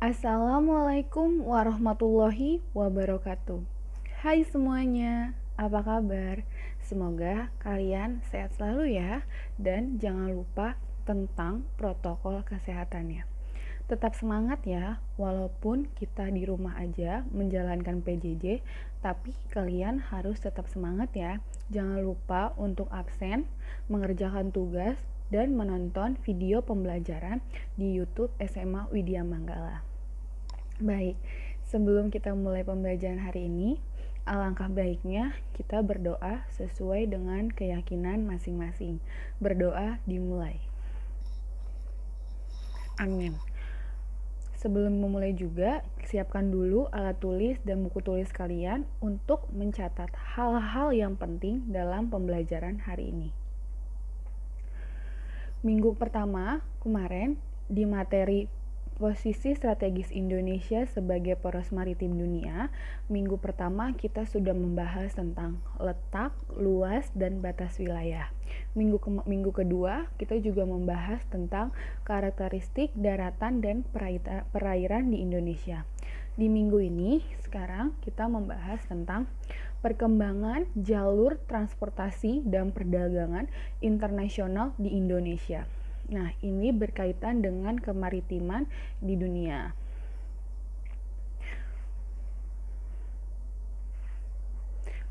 Assalamualaikum warahmatullahi wabarakatuh. Hai semuanya, apa kabar? Semoga kalian sehat selalu ya, dan jangan lupa tentang protokol kesehatannya. Tetap semangat ya, walaupun kita di rumah aja menjalankan PJJ, tapi kalian harus tetap semangat ya. Jangan lupa untuk absen, mengerjakan tugas, dan menonton video pembelajaran di YouTube SMA Widya Manggala. Baik, sebelum kita mulai pembelajaran hari ini, alangkah baiknya kita berdoa sesuai dengan keyakinan masing-masing. Berdoa dimulai. Amin. Sebelum memulai juga, siapkan dulu alat tulis dan buku tulis kalian untuk mencatat hal-hal yang penting dalam pembelajaran hari ini. Minggu pertama kemarin di materi posisi strategis Indonesia sebagai poros maritim dunia, minggu pertama kita sudah membahas tentang letak, luas, dan batas wilayah. Minggu kedua kita juga membahas tentang karakteristik daratan dan perairan di Indonesia. Di minggu ini sekarang kita membahas tentang perkembangan jalur transportasi dan perdagangan internasional di Indonesia. Nah, ini berkaitan dengan kemaritiman di dunia.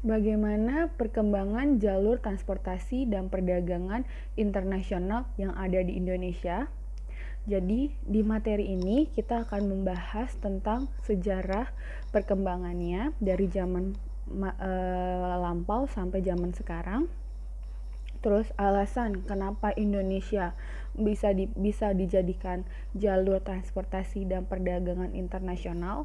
Bagaimana perkembangan jalur transportasi dan perdagangan internasional yang ada di Indonesia? Jadi, di materi ini kita akan membahas tentang sejarah perkembangannya dari zaman lampau sampai zaman sekarang. Terus alasan kenapa Indonesia bisa dijadikan jalur transportasi dan perdagangan internasional.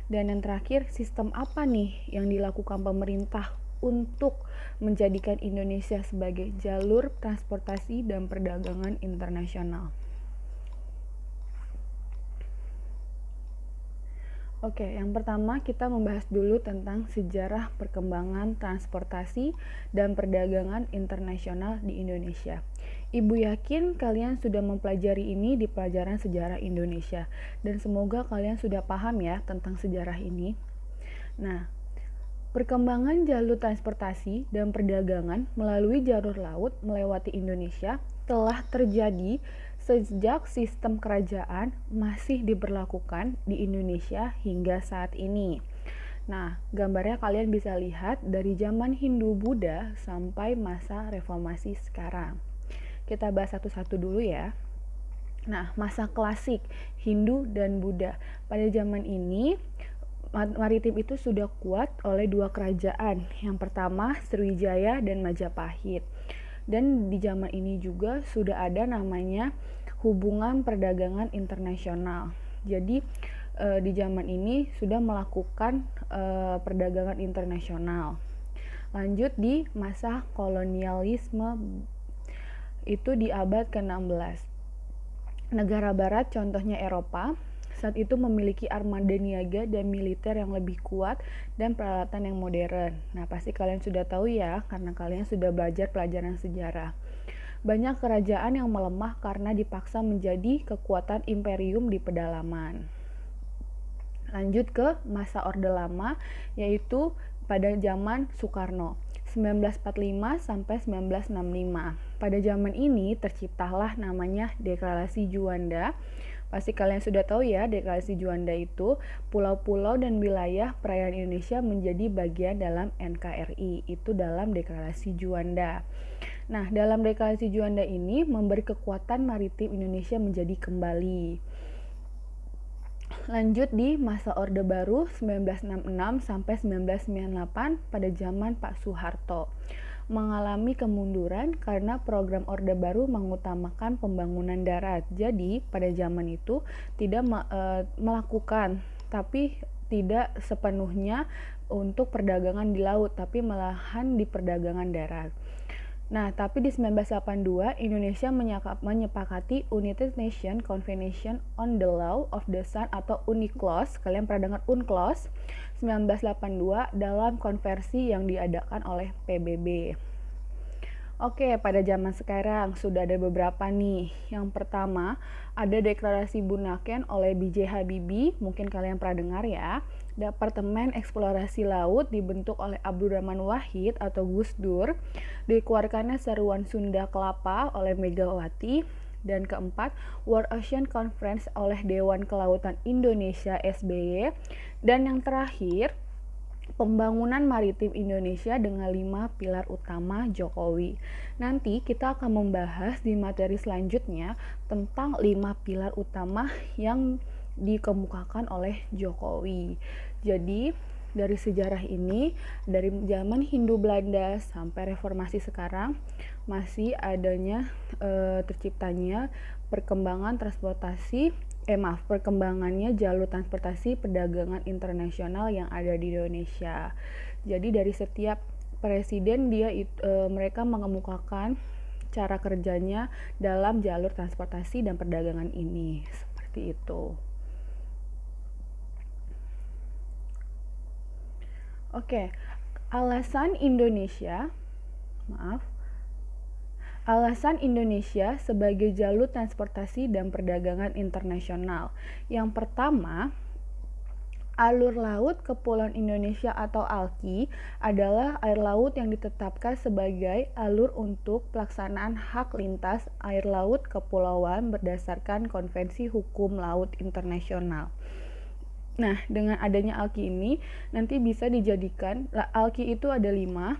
Dan yang terakhir, sistem apa nih yang dilakukan pemerintah untuk menjadikan Indonesia sebagai jalur transportasi dan perdagangan internasional. Oke, yang pertama kita membahas dulu tentang sejarah perkembangan transportasi dan perdagangan internasional di Indonesia. Ibu yakin kalian sudah mempelajari ini di pelajaran sejarah Indonesia, dan semoga kalian sudah paham ya tentang sejarah ini. Nah, perkembangan jalur transportasi dan perdagangan melalui jalur laut melewati Indonesia telah terjadi sejak sistem kerajaan masih diberlakukan di Indonesia hingga saat ini. Nah, gambarnya kalian bisa lihat dari zaman Hindu-Buddha sampai masa reformasi sekarang. Kita bahas satu-satu dulu ya. Nah, masa klasik Hindu dan Buddha. Pada zaman ini, maritim itu sudah kuat oleh dua kerajaan. Yang pertama Sriwijaya dan Majapahit. Dan di zaman ini juga sudah ada namanya hubungan perdagangan internasional. Jadi di zaman ini sudah melakukan perdagangan internasional. Lanjut di masa kolonialisme, itu di abad ke-16. Negara barat contohnya Eropa saat itu memiliki armada niaga dan militer yang lebih kuat dan peralatan yang modern. Nah, pasti kalian sudah tahu ya, karena kalian sudah belajar pelajaran sejarah. Banyak kerajaan yang melemah karena dipaksa menjadi kekuatan imperium di pedalaman. Lanjut ke masa Orde Lama, yaitu pada zaman Soekarno, 1945 sampai 1965. Pada zaman ini terciptalah namanya Deklarasi Juanda. Pasti kalian sudah tahu ya, Deklarasi Juanda itu pulau-pulau dan wilayah perairan Indonesia menjadi bagian dalam NKRI. Itu dalam Deklarasi Juanda. Nah, dalam Deklarasi Juanda ini memberi kekuatan maritim Indonesia menjadi kembali. Lanjut di masa Orde Baru 1966 sampai 1998 pada zaman Pak Soeharto. Mengalami kemunduran karena program Orde Baru mengutamakan pembangunan darat. Jadi pada zaman itu tidak melakukan, tapi tidak sepenuhnya untuk perdagangan di laut, tapi malahan di perdagangan darat. Nah, tapi di 1982 Indonesia menyepakati United Nations Convention on the Law of the Sun atau UNCLOS. Kalian pernah dengar UNCLOS? 1982 dalam konversi yang diadakan oleh PBB. Oke, pada zaman sekarang sudah ada beberapa nih. Yang pertama, ada Deklarasi Bunaken oleh B.J. Habibie, mungkin kalian pernah dengar ya. Departemen Eksplorasi Laut dibentuk oleh Abdurrahman Wahid atau Gus Dur. Dikeluarkannya Seruan Sunda Kelapa oleh Megawati. Dan keempat, World Ocean Conference oleh Dewan Kelautan Indonesia SBY. Dan yang terakhir, Pembangunan Maritim Indonesia dengan 5 pilar utama Jokowi. Nanti kita akan membahas di materi selanjutnya tentang 5 pilar utama yang dikemukakan oleh Jokowi. Jadi dari sejarah ini, dari zaman Hindu Belanda sampai reformasi sekarang, masih adanya terciptanya perkembangan perkembangannya jalur transportasi perdagangan internasional yang ada di Indonesia. Jadi dari setiap presiden mereka mengemukakan cara kerjanya dalam jalur transportasi dan perdagangan ini. Seperti itu. Oke, alasan Indonesia sebagai jalur transportasi dan perdagangan internasional. Yang pertama, alur laut Kepulauan Indonesia atau ALKI adalah air laut yang ditetapkan sebagai alur untuk pelaksanaan hak lintas air laut kepulauan berdasarkan Konvensi Hukum Laut Internasional. Nah, dengan adanya ALKI ini nanti bisa dijadikan, ALKI itu ada 5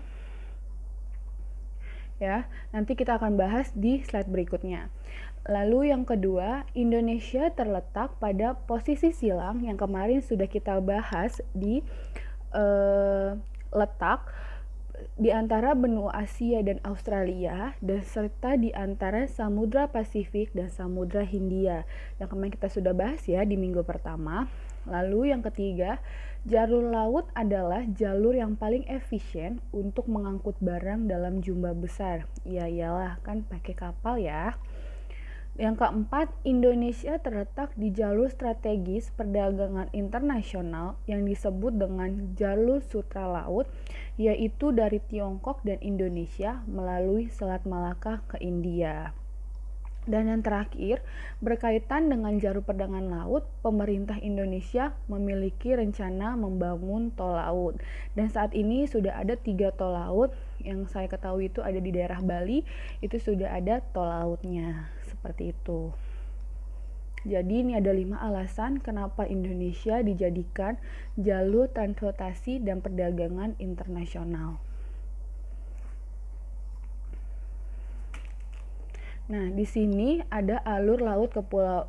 ya. Nanti kita akan bahas di slide berikutnya. Lalu yang kedua, Indonesia terletak pada posisi silang yang kemarin sudah kita bahas di letak di antara benua Asia dan Australia, dan serta di antara Samudra Pasifik dan Samudra Hindia yang kemarin kita sudah bahas ya di minggu pertama. Lalu yang ketiga, jalur laut adalah jalur yang paling efisien untuk mengangkut barang dalam jumlah besar. Ya iyalah, kan pakai kapal ya. Yang keempat, Indonesia terletak di jalur strategis perdagangan internasional yang disebut dengan jalur sutra laut, yaitu dari Tiongkok dan Indonesia melalui Selat Malaka ke India. Dan yang terakhir, berkaitan dengan jalur perdagangan laut, pemerintah Indonesia memiliki rencana membangun tol laut. Dan saat ini sudah ada 3 tol laut yang saya ketahui itu ada di daerah Bali, itu sudah ada tol lautnya. Seperti itu. Jadi ini ada 5 alasan kenapa Indonesia dijadikan jalur transportasi dan perdagangan internasional. Nah, di sini ada alur laut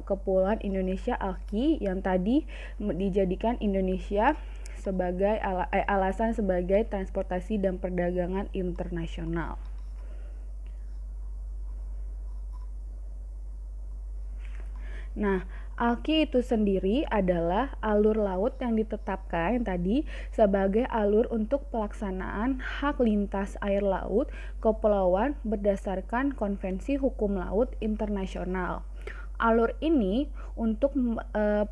Kepulauan Indonesia ALKI yang tadi dijadikan Indonesia sebagai alasan sebagai transportasi dan perdagangan internasional. Nah, ALKI itu sendiri adalah alur laut yang ditetapkan tadi sebagai alur untuk pelaksanaan hak lintas air laut kepulauan berdasarkan Konvensi Hukum Laut Internasional. Alur ini untuk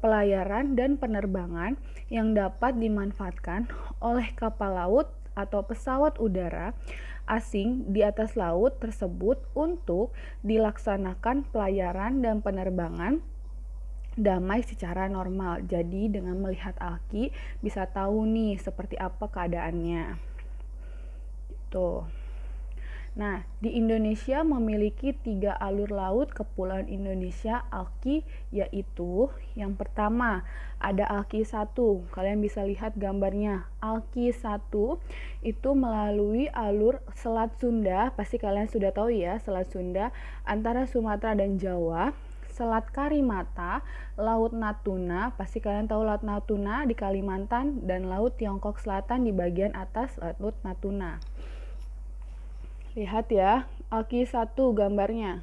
pelayaran dan penerbangan yang dapat dimanfaatkan oleh kapal laut atau pesawat udara asing di atas laut tersebut untuk dilaksanakan pelayaran dan penerbangan damai secara normal. Jadi dengan melihat ALKI bisa tahu nih seperti apa keadaannya. Tuh. Nah, di Indonesia memiliki 3 alur laut Kepulauan Indonesia ALKI, yaitu yang pertama ada ALKI 1. Kalian bisa lihat gambarnya. ALKI 1 itu melalui alur Selat Sunda, pasti kalian sudah tahu ya, Selat Sunda antara Sumatera dan Jawa. Selat Karimata, Laut Natuna, pasti kalian tahu Laut Natuna di Kalimantan, dan Laut Tiongkok Selatan di bagian atas Laut Natuna. Lihat ya, ALKI 1 gambarnya.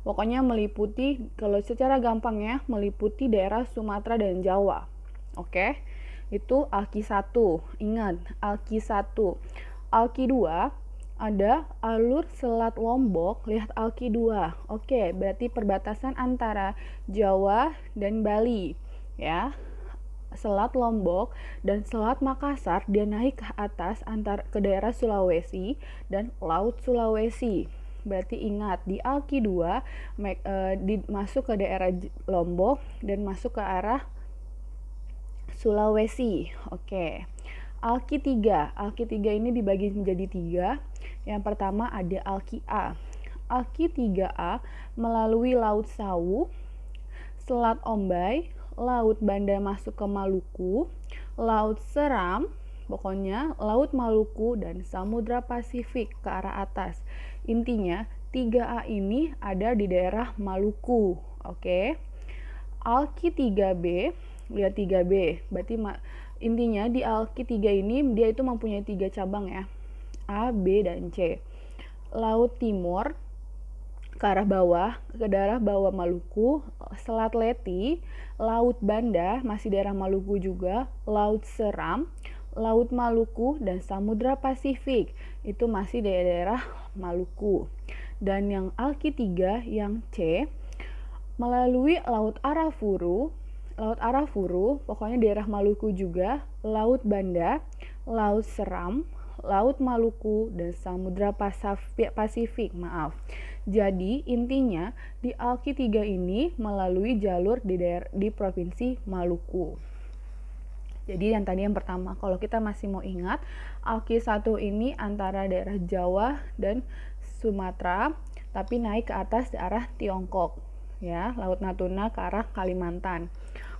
Pokoknya meliputi, kalau secara gampangnya, meliputi daerah Sumatera dan Jawa. Oke, itu ALKI 1. Ingat, ALKI 1. ALKI 2, ada alur Selat Lombok, lihat ALKI 2. Oke, berarti perbatasan antara Jawa dan Bali ya. Selat Lombok dan Selat Makassar, dia naik ke atas ke daerah Sulawesi dan Laut Sulawesi. Berarti ingat, di Alki 2 masuk ke daerah Lombok dan masuk ke arah Sulawesi. Oke. Alki 3. Alki 3 ini dibagi menjadi 3. Yang pertama ada Alki A. Alki 3A melalui Laut Sawu, Selat Ombay, Laut Banda masuk ke Maluku, Laut Seram, pokoknya Laut Maluku dan Samudra Pasifik ke arah atas. Intinya 3A ini ada di daerah Maluku. Oke. Alki 3B, lihat 3B. Berarti intinya di Alki 3 ini dia itu mempunyai 3 cabang ya. A, B, dan C. Laut Timur ke arah bawah, ke daerah bawah Maluku, Selat Leti, Laut Banda, masih daerah Maluku juga, Laut Seram, Laut Maluku, dan Samudra Pasifik, itu masih daerah Maluku. Dan yang Alki 3, yang C, melalui Laut Arafuru, pokoknya daerah Maluku juga, Laut Banda, Laut Seram, Laut Maluku, dan Samudra Pasifik, Jadi intinya di Alki 3 ini melalui jalur di Provinsi Maluku. Jadi yang pertama, kalau kita masih mau ingat, Alki 1 ini antara daerah Jawa dan Sumatera, tapi naik ke atas di arah Tiongkok, ya, Laut Natuna ke arah Kalimantan.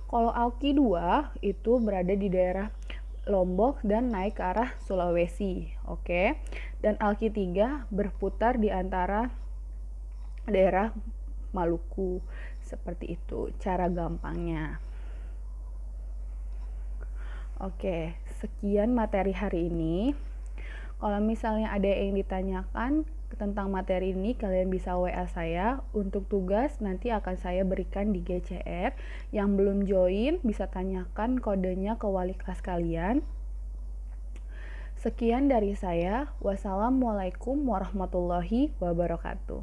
Kalau Alki 2 itu berada di daerah Lombok dan naik ke arah Sulawesi, oke. Dan Alki 3 berputar di antara daerah Maluku. Seperti itu cara gampangnya. Oke, sekian materi hari ini. Kalau misalnya ada yang ditanyakan tentang materi ini, kalian bisa WA saya. Untuk tugas nanti akan saya berikan di GCR. Yang belum join bisa tanyakan kodenya ke wali kelas kalian. Sekian dari saya. Wassalamualaikum warahmatullahi wabarakatuh.